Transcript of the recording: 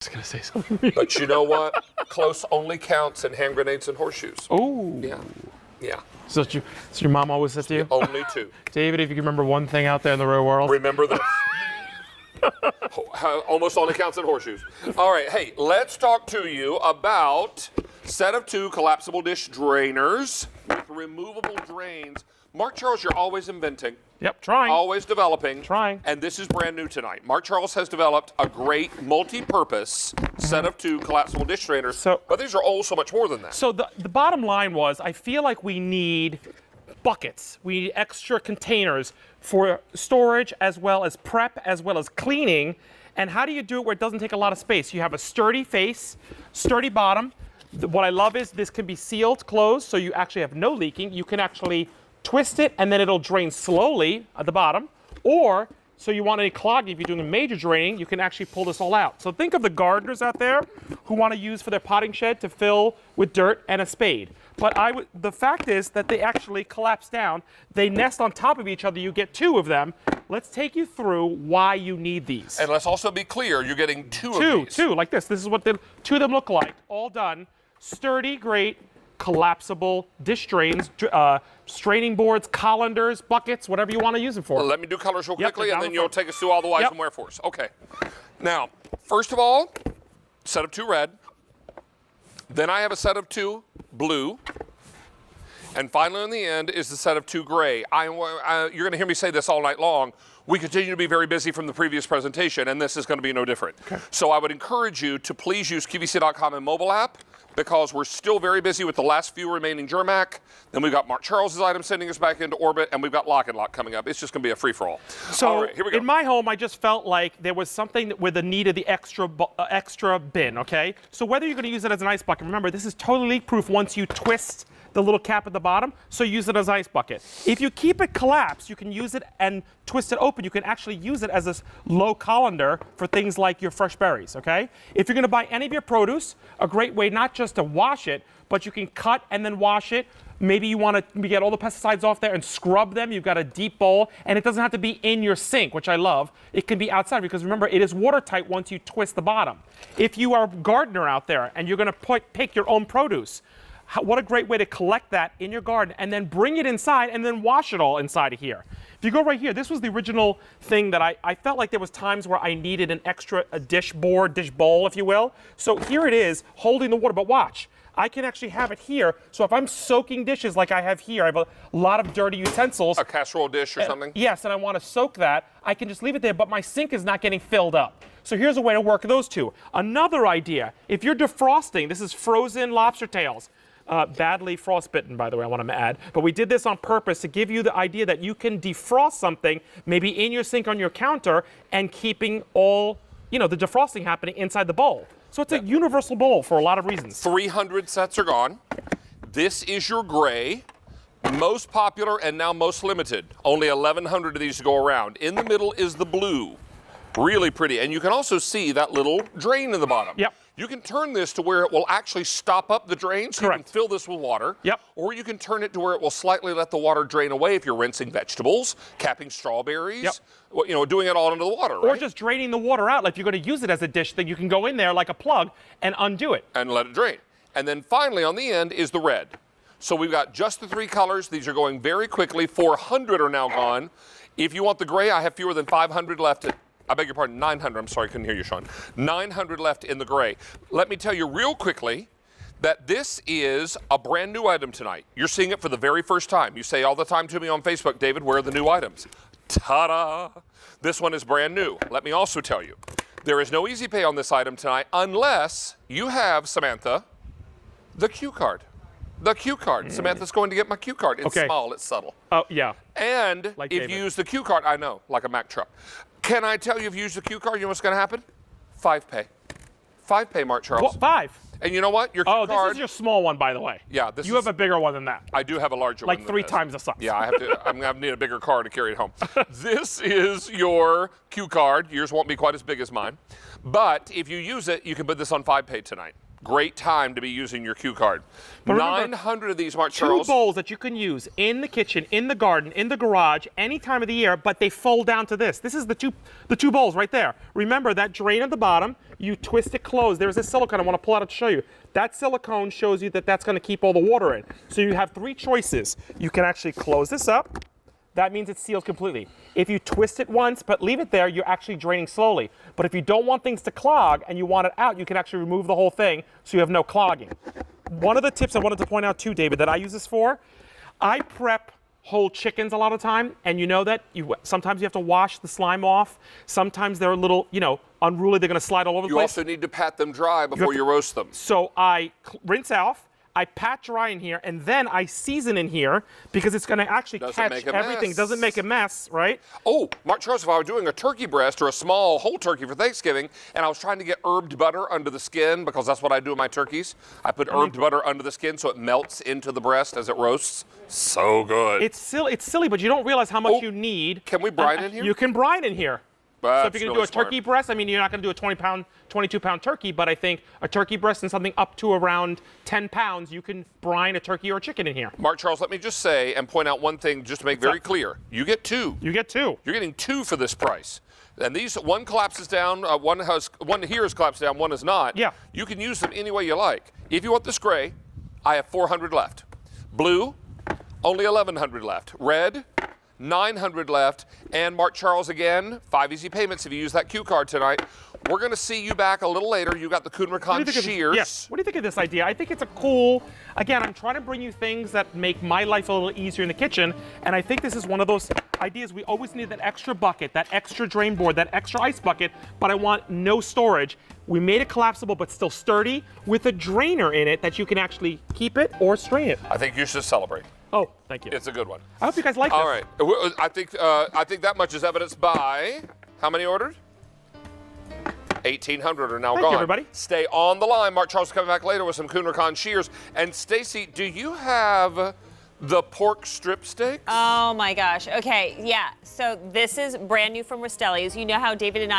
was going to say something. But you know what? Close only counts in hand grenades and horseshoes. Oh. Yeah. Yeah. So your mom always said to you? Only two. David, if you can remember one thing out there in the real world. Remember this. Almost only counts in horseshoes. All right, hey, let's talk to you about set of 2 collapsible dish drainers with removable drains. Mark Charles, you're always inventing. Yep, trying. Always developing. Trying. And this is brand new tonight. Mark Charles has developed a great multi-purpose set of 2 collapsible dish drainers. But these are all so much more than that. So the bottom line was, I feel like we need buckets. We need extra containers for storage as well as prep as well as cleaning. And how do you do it where it doesn't take a lot of space? You have a sturdy face, sturdy bottom. What I love is this can be sealed, closed, so you actually have no leaking. You can actually twist it and then it'll drain slowly at the bottom. Or, so you want any clogging, if you're doing a major draining, you can actually pull this all out. So think of the gardeners out there who want to use for their potting shed to fill with dirt and a spade. But the fact is that they actually collapse down. They nest on top of each other. You get 2 of them. Let's take you through why you need these. And let's also be clear, you're getting 2 of these. 2, like this. This is what the 2 of them look like. All done. Sturdy, great, collapsible dish drains, straining boards, colanders, buckets, whatever you want to use them for. Well, let me do colors real quickly, and then you'll take us through all the whys and wherefores. Okay. Now, first of all, set of 2 red. Then I have a set of 2 blue. And finally, in the end, is the set of 2 gray. You're going to hear me say this all night long. We continue to be very busy from the previous presentation, and this is going to be no different. Okay. So I would encourage you to please use QVC.com and mobile app, because we're still very busy with the last few remaining Germac. Then we've got Mark Charles's item sending us back into orbit, and we've got Lock and Lock coming up. It's just going to be a free-for-all. So all right, here we go. In my home, I just felt like there was something with the need of the extra bin, okay? So whether you're going to use it as an ice bucket, remember, this is totally leak-proof once you twist the little cap at the bottom, so use it as an ice bucket. If you keep it collapsed, you can use it and twist it open. You can actually use it as a low colander for things like your fresh berries, okay? If you're going to buy any of your produce, a great way not just to wash it, but you can cut and then wash it. Maybe you want to get all the pesticides off there and scrub them. You've got a deep bowl, and it doesn't have to be in your sink, which I love. It can be outside, because remember, it is watertight once you twist the bottom. If you are a gardener out there and you're going to pick your own produce, what a great way to collect that in your garden and then bring it inside and then wash it all inside of here. If you go right here, this was the original thing that I felt like there was times where I needed an extra dish bowl, if you will. So here it is, holding the water, but watch. I can actually have it here, so if I'm soaking dishes like I have here, I have a lot of dirty utensils. A casserole dish or something? Yes, and I want to soak that, I can just leave it there, but my sink is not getting filled up. So here's a way to work those 2. Another idea, if you're defrosting, this is frozen lobster tails. Badly frostbitten, by the way, I want to add. But we did this on purpose to give you the idea that you can defrost something, maybe in your sink on your counter, and keeping all, the defrosting happening inside the bowl. So it's a universal bowl for a lot of reasons. 300 sets are gone. This is your gray. Most popular and now most limited. Only 1,100 of these to go around. In the middle is the blue. Really pretty. And you can also see that little drain in the bottom. Yep. You can turn this to where it will actually stop up the drain, so Correct. You can fill this with water. Yep. Or you can turn it to where it will slightly let the water drain away if you're rinsing vegetables, capping strawberries, yep. Doing it all under the water, Or right? just draining the water out. Like if you're going to use it as a dish, then you can go in there like a plug and undo it. And let it drain. And then finally on the end is the red. So we've got just the 3 colors. These are going very quickly. 400 are now gone. If you want the gray, I have fewer than 500 left. I beg your pardon, 900. I'm sorry, I couldn't hear you, Sean. 900 left in the gray. Let me tell you real quickly that this is a brand new item tonight. You're seeing it for the very first time. You say all the time to me on Facebook, David, where are the new items? Ta-da! This one is brand new. Let me also tell you, there is no easy pay on this item tonight unless you have, Samantha, the Q card. The Q card. Samantha's going to get my Q card. It's small, it's subtle. Oh, yeah. And like if David. you use the Q card, I know, like a Mack truck. Can I tell you if you use the Q card, you know what's going to happen? 5 pay. 5 pay, Mark Charles. Well, 5. And you know what? Your Q card. Oh, this is your small one, by the way. Yeah, you have a bigger one than that. I do have a larger one. Like 3 times the size. Yeah, I'm going to need a bigger car to carry it home. This is your Q card. Yours won't be quite as big as mine. But if you use it, you can put this on 5 pay tonight. Great time to be using your Q card. But remember, 900 of these, Mark two Charles. bowls that you can use in the kitchen, in the garden, in the garage, any time of the year, but they fold down to this. This is the two bowls right there. Remember that drain at the bottom, you twist it closed. There's a silicone I want to pull out to show you. That silicone shows you that that's going to keep all the water in. So you have 3 choices. You can actually close this up. That means it's sealed completely. If you twist it once but leave it there, you're actually draining slowly. But if you don't want things to clog and you want it out, you can actually remove the whole thing so you have no clogging. One of the tips I wanted to point out too, David, that I use this for, I prep whole chickens a lot of time, and you know that sometimes you have to wash the slime off. Sometimes they're a little, unruly. They're going to slide all over the You place. also need to pat them dry before you roast them. So I rinse off. I pat dry in here, and then I season in here because it's going to actually catch everything. Doesn't make a mess, right? Oh, Mark Charles, if I were doing a turkey breast or a small whole turkey for Thanksgiving, and I was trying to get herbed butter under the skin, because that's what I do with my turkeys. I put herbed butter under the skin so it melts into the breast as it roasts. So good. It's silly, but you don't realize how much you need. Can we brine in here? You can brine in here. That's so if you're going to really do a turkey breast, I mean, you're not going to do a 22-pound turkey, but I think a turkey breast and something up to around 10 pounds, you can brine a turkey or a chicken in here. Mark Charles, let me just say and point out one thing just to make very clear. You get 2. You get 2. You're getting 2 for this price. And these, one collapses down, one here is collapsed down, one is not. Yeah. You can use them any way you like. If you want this gray, I have 400 left. Blue, only 1,100 left. Red, 900 left. And Mark Charles again, 5 easy payments if you use that Q card tonight. We're going to see you back a little later. You got the Kunrakan shears. Yes. What do you think of this idea? I think it's a cool, again, I'm trying to bring you things that make my life a little easier in the kitchen. And I think this is one of those ideas. We always need that extra bucket, that extra drain board, that extra ice bucket, but I want no storage. We made it collapsible but still sturdy with a drainer in it that you can actually keep it or strain it. I think you should celebrate. Oh, thank you. It's a good one. I hope you guys like this. All right. I think that much is evidenced by how many ordered? 1,800 are now gone. Thank you, everybody. Stay on the line. Mark Charles is coming back later with some Kunrakan shears. And Stacy, do you have the pork strip steaks? Oh my gosh. Okay, yeah. So this is brand new from Rastelli's. You know how David and I